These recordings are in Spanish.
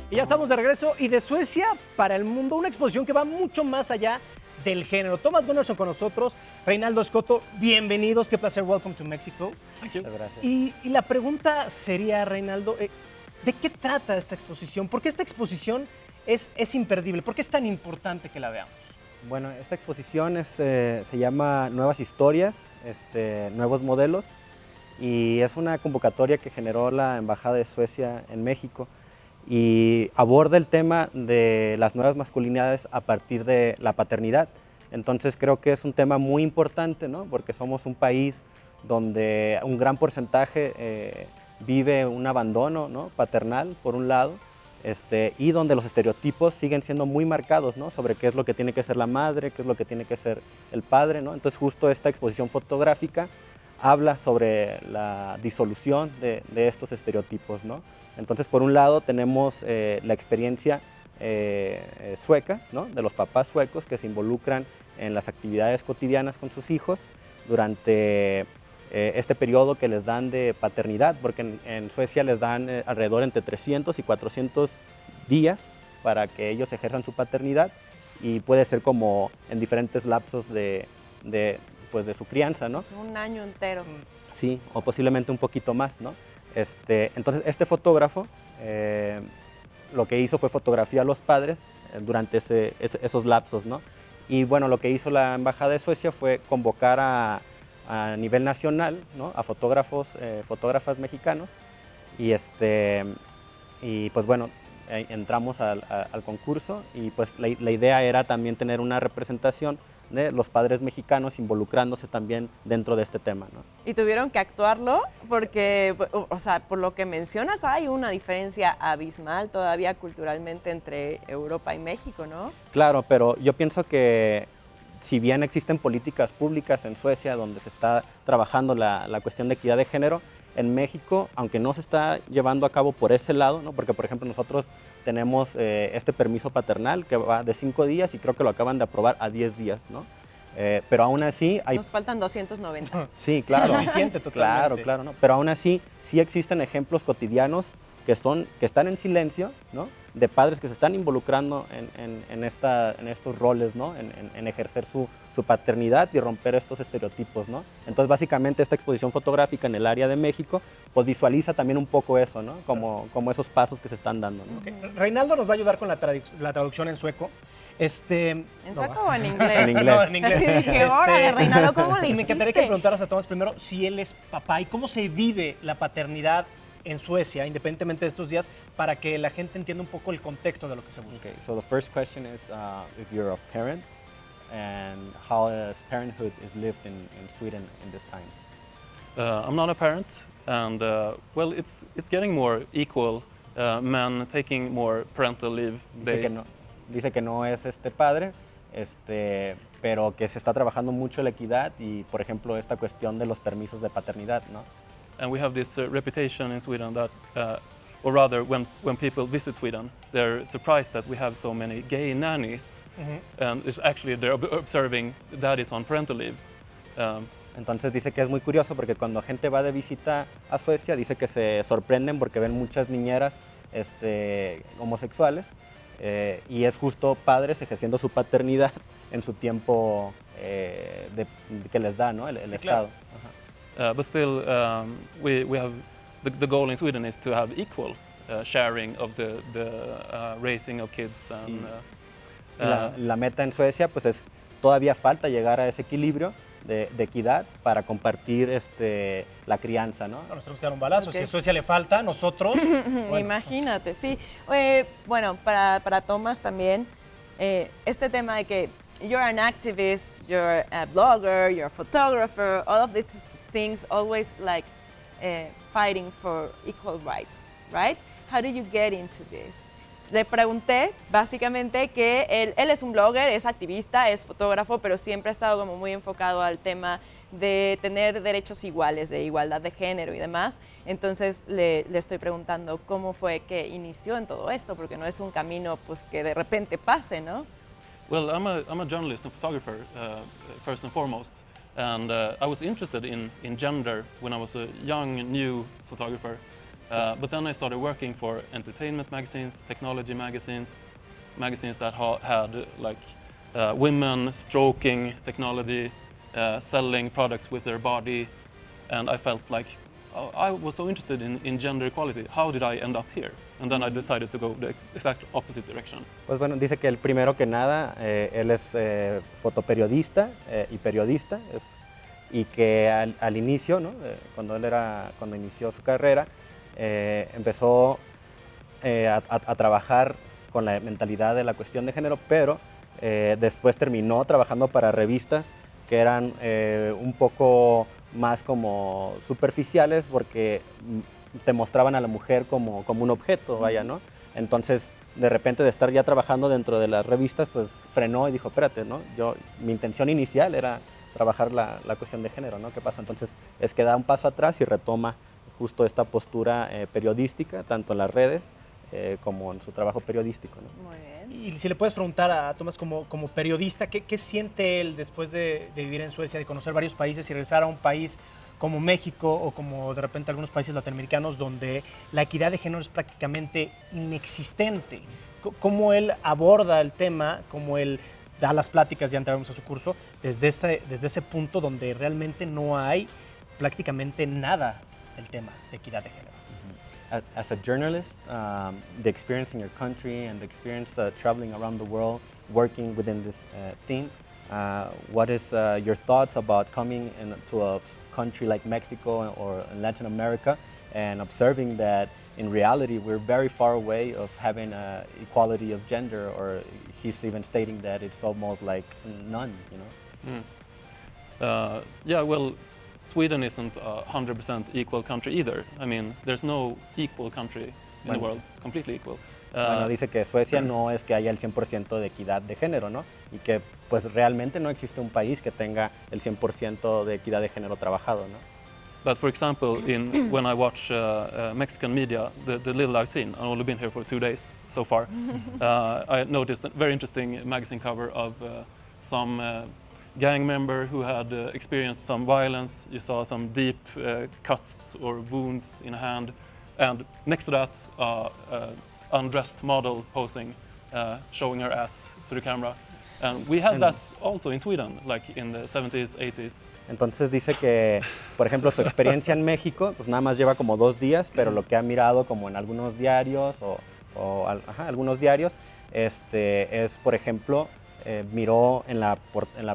Y ya estamos de regreso y de Suecia para el mundo, una exposición que va mucho más allá del género. Tomas Gunnarsson con nosotros, Reynaldo Escoto, bienvenidos, qué placer, welcome to Mexico. Muchas gracias. Y la pregunta sería, Reynaldo, ¿de qué trata esta exposición? ¿Por qué esta exposición es imperdible? ¿Por qué es tan importante que la veamos? Bueno, esta exposición se llama Nuevas historias, nuevos modelos, y es una convocatoria que generó la Embajada de Suecia en México y aborda el tema de las nuevas masculinidades a partir de la paternidad. Entonces creo que es un tema muy importante, ¿no? Porque somos un país donde un gran porcentaje vive un abandono, ¿no? paternal, por un lado, y donde los estereotipos siguen siendo muy marcados, ¿no? Sobre qué es lo que tiene que ser la madre, qué es lo que tiene que ser el padre, ¿no? Entonces justo esta exposición fotográfica habla sobre la disolución de estos estereotipos, ¿no? Entonces, por un lado, tenemos la experiencia sueca, ¿no? De los papás suecos que se involucran en las actividades cotidianas con sus hijos durante este periodo que les dan de paternidad, porque en Suecia les dan alrededor entre 300 y 400 días para que ellos ejerzan su paternidad, y puede ser como en diferentes lapsos de su crianza, ¿no? Pues un año entero. Sí, o posiblemente un poquito más, ¿no? Entonces, este fotógrafo lo que hizo fue fotografiar a los padres durante esos lapsos, ¿no? Y bueno, lo que hizo la Embajada de Suecia fue convocar a nivel nacional, ¿no? A fotógrafos, fotógrafas mexicanos, y pues bueno, entramos al concurso, y pues la idea era también tener una representación de los padres mexicanos involucrándose también dentro de este tema, ¿no? Y tuvieron que actuarlo porque, o sea, por lo que mencionas, hay una diferencia abismal todavía culturalmente entre Europa y México, ¿no? Claro, pero yo pienso que si bien existen políticas públicas en Suecia donde se está trabajando la cuestión de equidad de género, en México, aunque no se está llevando a cabo por ese lado, ¿no? Porque, por ejemplo, nosotros tenemos este permiso paternal que va de 5 días y creo que lo acaban de aprobar a 10 días, ¿no? Pero aún así hay... Nos faltan 290. Sí, claro. Suficiente totalmente. Claro, ¿no? Pero aún así sí existen ejemplos cotidianos que están en silencio, ¿no? De padres que se están involucrando en estos roles, ¿no? En ejercer su paternidad y romper estos estereotipos, ¿no? Entonces, básicamente, esta exposición fotográfica en el área de México, pues visualiza también un poco eso, ¿no? Como esos pasos que se están dando, ¿no? Okay. Reynaldo nos va a ayudar con la traducción en sueco. ¿En sueco o en inglés? En inglés. No, en inglés. Así dije, órale, Reynaldo, ¿cómo le Y me encantaría que hiciste? preguntaras a Tomás primero si él es papá y cómo se vive la paternidad en Suecia, independientemente de estos días, para que la gente entienda un poco el contexto de lo que se busca. Okay, so the first question is if you're a parent and how parenthood is lived in Sweden in this time. I'm not a parent, and well, it's getting more equal. Men taking more parental leave days. Dice que no es padre, pero que se está trabajando mucho la equidad y, por ejemplo, esta cuestión de los permisos de paternidad, ¿no? And we have this reputation in Sweden that, or rather, when people visit Sweden, they're surprised that we have so many gay nannies, and it's actually they're observing daddies on parental leave. Entonces dice que es muy curioso porque cuando gente va de visita a Suecia, dice que se sorprenden porque ven muchas niñeras homosexuales, y es justo padres ejerciendo su paternidad en su tiempo que les da, ¿no? el Sí, Estado. claro. But still, we have the goal in Sweden is to have equal sharing of the raising of kids. And, La meta en Suecia pues es todavía falta llegar a ese equilibrio de equidad para compartir la crianza, ¿no? Nos tenemos que dar un balazo. Okay. Si a Suecia le falta, nosotros... bueno. Imagínate, sí. Bueno, para Tomás también, este tema de que you're an activist, you're a blogger, you're a photographer, all of these things always like fighting for equal rights, right? How did you get into this? Le pregunté básicamente que él es un blogger, es activista, es fotógrafo, pero siempre ha estado como muy enfocado al tema de tener derechos iguales, de igualdad de género y demás. Entonces le estoy preguntando cómo fue que inició en todo esto, porque no es un camino pues que de repente pase, ¿no? well, I'm a journalist and photographer first and foremost, and I was interested in gender when I was a young new photographer. But then I started working for entertainment magazines, technology magazines, magazines that had like women stroking technology, selling products with their body, and I felt like I was so interested in gender equality. How did I end up here? And then I decided to go the exact opposite direction. Pues bueno, dice que él primero que nada, él es fotoperiodista y periodista, y que al inicio, ¿no? Cuando inició su carrera, empezó a trabajar con la mentalidad de la cuestión de género, pero después terminó trabajando para revistas que eran un poco más como superficiales porque te mostraban a la mujer como un objeto, vaya, ¿no? Entonces, de repente de estar ya trabajando dentro de las revistas, pues frenó y dijo, espérate, ¿no? Mi intención inicial era trabajar la cuestión de género, ¿no? ¿Qué pasa? Entonces, es que da un paso atrás y retoma justo esta postura periodística, tanto en las redes como en su trabajo periodístico, ¿no? Muy bien. Y si le puedes preguntar a Tomas como periodista, ¿qué siente él después de vivir en Suecia, de conocer varios países y regresar a un país como México o como de repente algunos países latinoamericanos donde la equidad de género es prácticamente inexistente? ¿Cómo él aborda el tema, cómo él da las pláticas, ya entraremos a su curso, desde ese punto donde realmente no hay prácticamente nada del tema de equidad de género? As a journalist, the experience in your country and the experience traveling around the world, working within this theme, what is your thoughts about coming into a country like Mexico or Latin America and observing that in reality we're very far away of having equality of gender, or he's even stating that it's almost like none, you know? Yeah, well, Sweden isn't a 100% equal country either. I mean, there's no equal country in the world, completely equal. Bueno, dice que Suecia no es que haya el 100% de equidad de género, ¿no? Y que pues realmente no existe un país que tenga el 100% de equidad de género trabajado, ¿no? But for example, when I watch Mexican media, the little I've seen, I've only been here for 2 days so far, I noticed a very interesting magazine cover of some gang member who had experienced some violence. You saw some deep cuts or wounds in a hand, and next to that, undressed model posing, showing her ass to the camera. And we had that also in Sweden, like in the 70s, 80s. Entonces dice que, por ejemplo, su experiencia en México, pues nada más lleva como 2 días, pero lo que ha mirado como en algunos diarios algunos diarios, es, por ejemplo, miró en la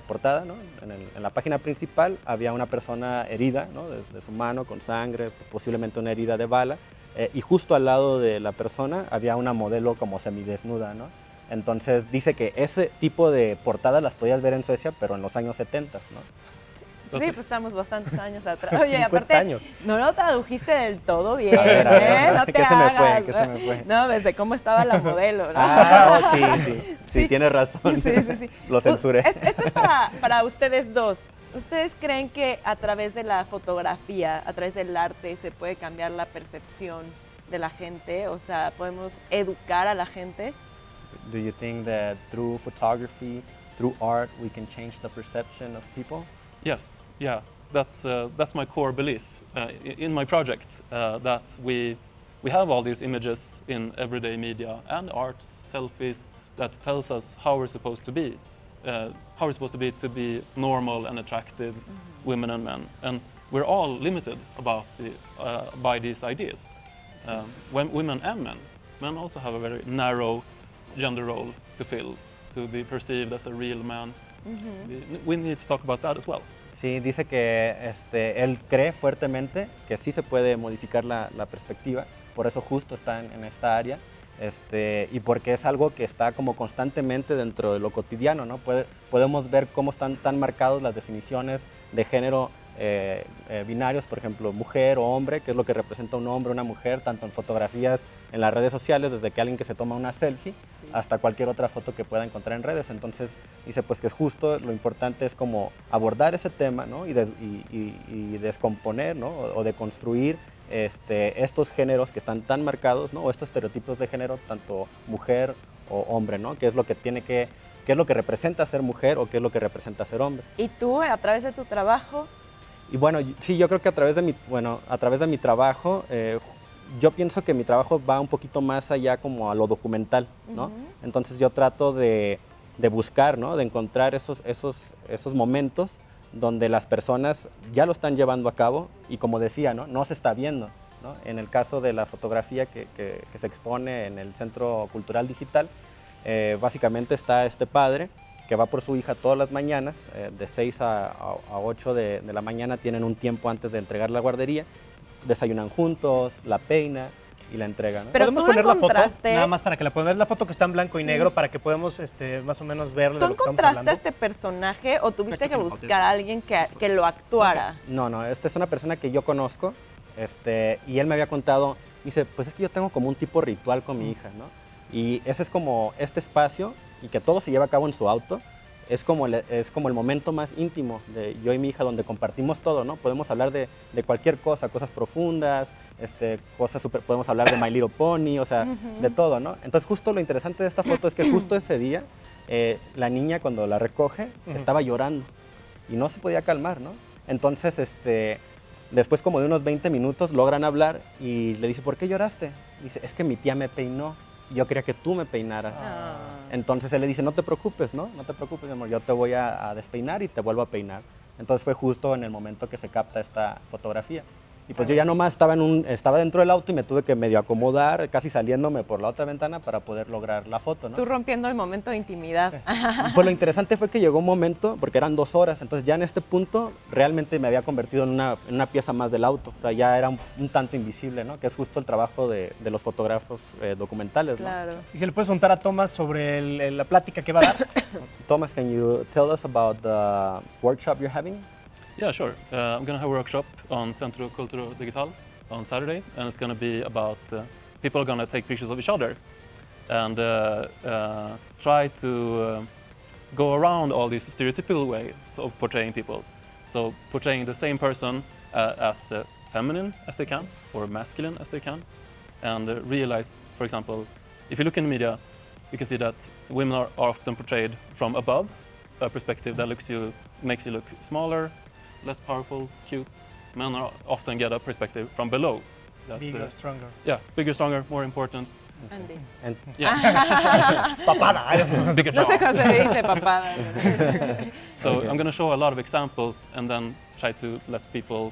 portada, ¿no? en la página principal había una persona herida, ¿no? de su mano con sangre, posiblemente una herida de bala, y justo al lado de la persona había una modelo como semidesnuda, ¿no? Entonces dice que ese tipo de portadas las podías ver en Suecia, pero en los años 70, ¿no? Sí, pues estamos bastantes años atrás. Oye, 50 aparte, años. no lo tradujiste del todo bien, A ver, No te ¿qué se me fue? hagas. ¿Qué se me fue? No, desde cómo estaba la modelo, ¿no? Sí, tienes razón. Sí. Lo censuré. Esto es para ustedes dos. ¿Ustedes creen que a través de la fotografía, a través del arte, se puede cambiar la percepción de la gente? O sea, ¿podemos educar a la gente? Do you think that through photography, through art, we can change the perception of people? Yes, yeah, that's my core belief in my project, that we have all these images in everyday media and art, selfies, that tells us how we're supposed to be, to be normal and attractive women and men, and we're all limited by these ideas. Women and men also have a very narrow gender role to fill, to be perceived as a real man. We need to talk about that as well. Sí, dice que él cree fuertemente que sí se puede modificar la perspectiva, por eso justo está en esta área, y porque es algo que está como constantemente dentro de lo cotidiano, ¿no? Podemos ver cómo están tan marcados las definiciones de género binarios, por ejemplo, mujer o hombre, que es lo que representa un hombre o una mujer, tanto en fotografías, en las redes sociales, desde que alguien que se toma una selfie, hasta cualquier otra foto que pueda encontrar en redes. Entonces dice pues que justo lo importante es como abordar ese tema, ¿no? y descomponer, ¿no? o deconstruir estos géneros que están tan marcados, ¿no? O estos estereotipos de género, tanto mujer o hombre, ¿no? ¿Qué es lo que qué es lo que representa ser mujer o qué es lo que representa ser hombre? ¿Y tú, a través de tu trabajo? Y bueno, sí, yo creo que a través de mi trabajo, yo pienso que mi trabajo va un poquito más allá como a lo documental, ¿no? Entonces yo trato de buscar, ¿no? De encontrar esos momentos donde las personas ya lo están llevando a cabo y, como decía, no se está viendo, ¿no? En el caso de la fotografía que se expone en el Centro Cultural Digital, básicamente está este padre que va por su hija todas las mañanas, de 6 a 8 de la mañana tienen un tiempo antes de entregar la guardería, desayunan juntos, la peina y la entrega, ¿no? Pero ¿Podemos tú poner la foto? encontraste- Nada más para que la podamos ver. La foto que está en blanco y negro para que podamos más o menos ver de ¿Tú lo que estamos encontraste a hablando. este personaje o tuviste que buscar a alguien que lo actuara? No, esta es una persona que yo conozco, y él me había contado, dice, pues es que yo tengo como un tipo ritual con mi hija, ¿no? Y ese es como este espacio, y que todo se lleva a cabo en su auto, es como el momento más íntimo de yo y mi hija, donde compartimos todo, ¿no? Podemos hablar de cualquier cosa, cosas profundas, podemos hablar de My Little Pony, o sea, de todo, ¿no? Entonces justo lo interesante de esta foto es que justo ese día, la niña cuando la recoge, estaba llorando y no se podía calmar, ¿no? Entonces, después como de unos 20 minutos logran hablar y le dice, ¿por qué lloraste? Dice, es que mi tía me peinó y yo quería que tú me peinaras. Entonces él le dice, no te preocupes, ¿no? No te preocupes, mi amor, yo te voy a despeinar y te vuelvo a peinar. Entonces fue justo en el momento que se capta esta fotografía. Y pues yo ya nomás estaba dentro del auto y me tuve que medio acomodar, casi saliéndome por la otra ventana para poder lograr la foto, ¿no? Tú rompiendo el momento de intimidad. Pues lo interesante fue que llegó un momento, porque eran 2 horas, entonces ya en este punto realmente me había convertido en una pieza más del auto, o sea, ya era un tanto invisible, ¿no? Que es justo el trabajo de los fotógrafos documentales, ¿no? Claro. Y si le puedes preguntar a Tomas sobre la plática que va a dar. Thomas, can you tell us about the workshop you're having? Yeah, sure. I'm going to have a workshop on Centro Cultural Digital on Saturday, and it's going to be about people are going to take pictures of each other and try to go around all these stereotypical ways of portraying people. So portraying the same person as feminine as they can or masculine as they can, and realize, for example, if you look in the media, you can see that women are often portrayed from above, a perspective that makes you look smaller, less powerful, cute. Men often get a perspective from below. That, Bigger, stronger. Yeah, bigger, stronger, more important. And this. And Yeah. Papada. Bigger, No sé stronger. cómo se dice papada. So Okay. I'm going to show a lot of examples and then try to let people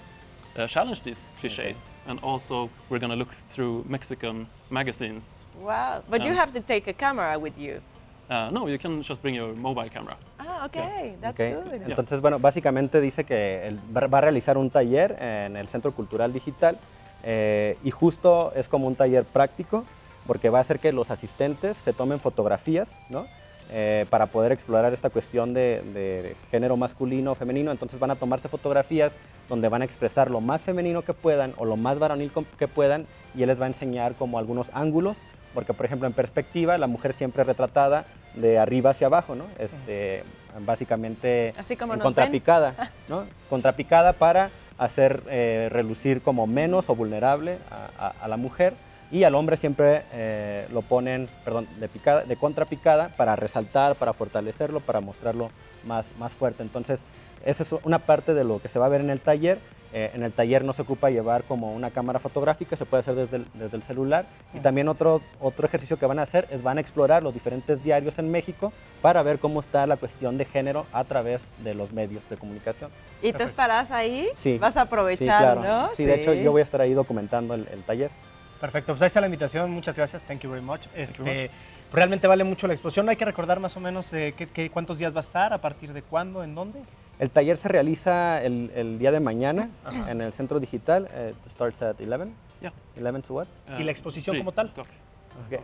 challenge these cliches. And also we're going to look through Mexican magazines. Wow. But you have to take a camera with you. No, you can just bring your mobile camera. Ah, okay. That's Ok, good. entonces, bueno, básicamente dice que él va a realizar un taller en el Centro Cultural Digital y justo es como un taller práctico porque va a hacer que los asistentes se tomen fotografías, ¿no? Para poder explorar esta cuestión de género masculino o femenino. Entonces van a tomarse fotografías donde van a expresar lo más femenino que puedan o lo más varonil que puedan y él les va a enseñar como algunos ángulos. Porque, por ejemplo, en perspectiva, la mujer siempre es retratada de arriba hacia abajo, ¿no? Básicamente Así como en nos contrapicada, ¿no? Contrapicada para hacer relucir como menos o vulnerable a la mujer y al hombre siempre lo ponen, perdón, de contrapicada para resaltar, para fortalecerlo, para mostrarlo más fuerte. Entonces, esa es una parte de lo que se va a ver en el taller. En el taller no se ocupa llevar como una cámara fotográfica, se puede hacer desde el celular. Y también otro ejercicio que van a hacer es van a explorar los diferentes diarios en México para ver cómo está la cuestión de género a través de los medios de comunicación. ¿Y tú estarás ahí? Sí. Vas a Sí, aprovechar, claro. ¿no? Sí, de hecho yo voy a estar ahí documentando el taller. Perfecto, pues ahí está la invitación, muchas gracias, thank you very much. you very much. Realmente vale mucho la exposición, hay que recordar más o menos cuántos días va a estar, a partir de cuándo, en dónde. El taller se realiza el día de mañana Ajá. en el centro digital. It starts at 11. Yeah. 11 to what? ¿Y la exposición 3 como tal? o'clock. Okay.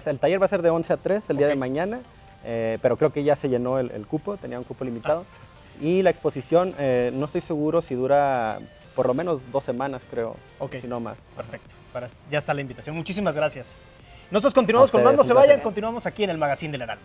El taller va a ser de 11 a 3 el día Ok. de mañana, pero creo que ya se llenó el cupo, tenía un cupo limitado. Y la exposición, no estoy seguro si dura por lo menos 2 semanas, creo, Ok. si no más. Perfecto, ya está la invitación, muchísimas gracias. Nosotros continuamos A con ustedes, más, no se un placer. vayan, continuamos aquí en el Magazine del Heraldo.